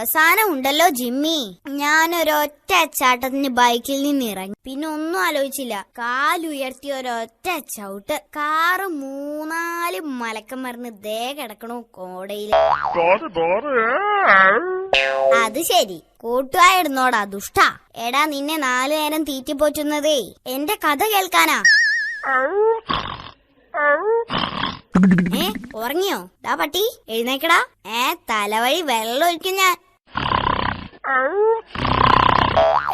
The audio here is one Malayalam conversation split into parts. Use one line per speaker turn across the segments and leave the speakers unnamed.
അവസാനം ഉണ്ടല്ലോ ജിമ്മി, ഞാനൊരൊറ്റ ചാട്ടത്തിന് ബൈക്കിൽ നിന്ന് ഇറങ്ങി. പിന്നെ ഒന്നും ആലോചിച്ചില്ല, കാലുയർത്തി ഒരൊറ്റ ചവിട്ട്. കാറ് 3-4 മലക്കം മറിഞ്ഞ് ദേ കിടക്കണു കോടയില്. അത് ശരി, കൂട്ടുകാരിടുന്നോടാ ദുഷ്ടാ. എടാ, നിന്നെ 4 നേരം തീറ്റിപ്പോറ്റുന്നതേ എന്റെ കഥ കേൾക്കാനാ. ഉറങ്ങിയോ? ദാ പട്ടി, എഴുന്നേക്കടാ. തലവഴി വെള്ളം ഒഴിക്കും ഞാൻ.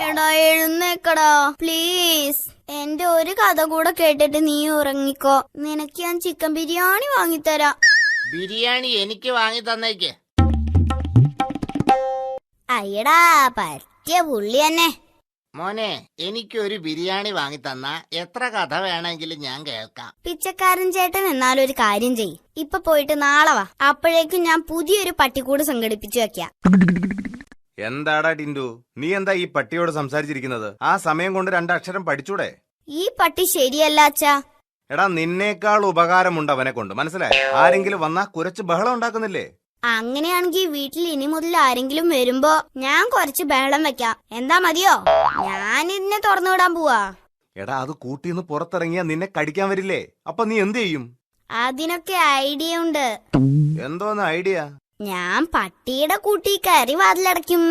എടാ എഴുന്നേക്കടാ പ്ലീസ്. എന്റെ ഒരു കഥ കൂടെ കേട്ടിട്ട് നീ ഉറങ്ങിക്കോ. നിനക്ക് ഞാൻ ചിക്കൻ ബിരിയാണി വാങ്ങിത്തരാം.
ബിരിയാണി എനിക്ക് വാങ്ങി തന്നേക്ക്.
അയ്യടാ, പറ്റിയ പുള്ളി തന്നെ.
മോനെ, എനിക്കൊരു ബിരിയാണി വാങ്ങി തന്നാ എത്ര കഥ വേണമെങ്കിലും ഞാൻ കേൾക്കാം.
പിച്ചക്കാരൻ ചേട്ടൻ, എന്നാലൊരു കാര്യം ചെയ്യ്. ഇപ്പൊ പോയിട്ട് നാളെ വാ. അപ്പോഴേക്കും ഞാൻ പുതിയൊരു പട്ടിക്കൂട് സംഘടിപ്പിച്ചു വെക്കാം.
എന്താടാ ടിൻഡു, നീ എന്താ ഈ പട്ടിയോട് സംസാരിച്ചിരിക്കുന്നത്? ആ സമയം കൊണ്ട് 2 അക്ഷരം പഠിച്ചൂടെ?
ഈ പട്ടി ശരിയല്ല അച്ഛാ.
എടാ, നിന്നേക്കാൾ ഉപകാരമുണ്ട് അവനെ കൊണ്ട്, മനസ്സിലായി? ആരെങ്കിലും വന്നാ കുരച്ച് ബഹളം ഉണ്ടാക്കുന്നില്ലേ?
അങ്ങനെയാണെങ്കിൽ വീട്ടിൽ ഇനി മുതൽ ആരെങ്കിലും വരുമ്പോ ഞാൻ കുറച്ച് ബഹളം വെക്കാം. എന്താ, മതിയോ? ഞാൻ ഇതിനെ തുറന്നുവിടാൻ പോവാ.
എടാ, അത് കൂട്ടിന്ന് പുറത്തിറങ്ങിയാ നിന്നെ കടിക്കാൻ വരില്ലേ? അപ്പൊ നീ എന്ത് ചെയ്യും?
അതിനൊക്കെ ഐഡിയ ഉണ്ട്.
എന്തോന്ന് ഐഡിയ?
ഞാൻ പട്ടിയുടെ കൂട്ടി കയറി വാതിലടയ്ക്കും.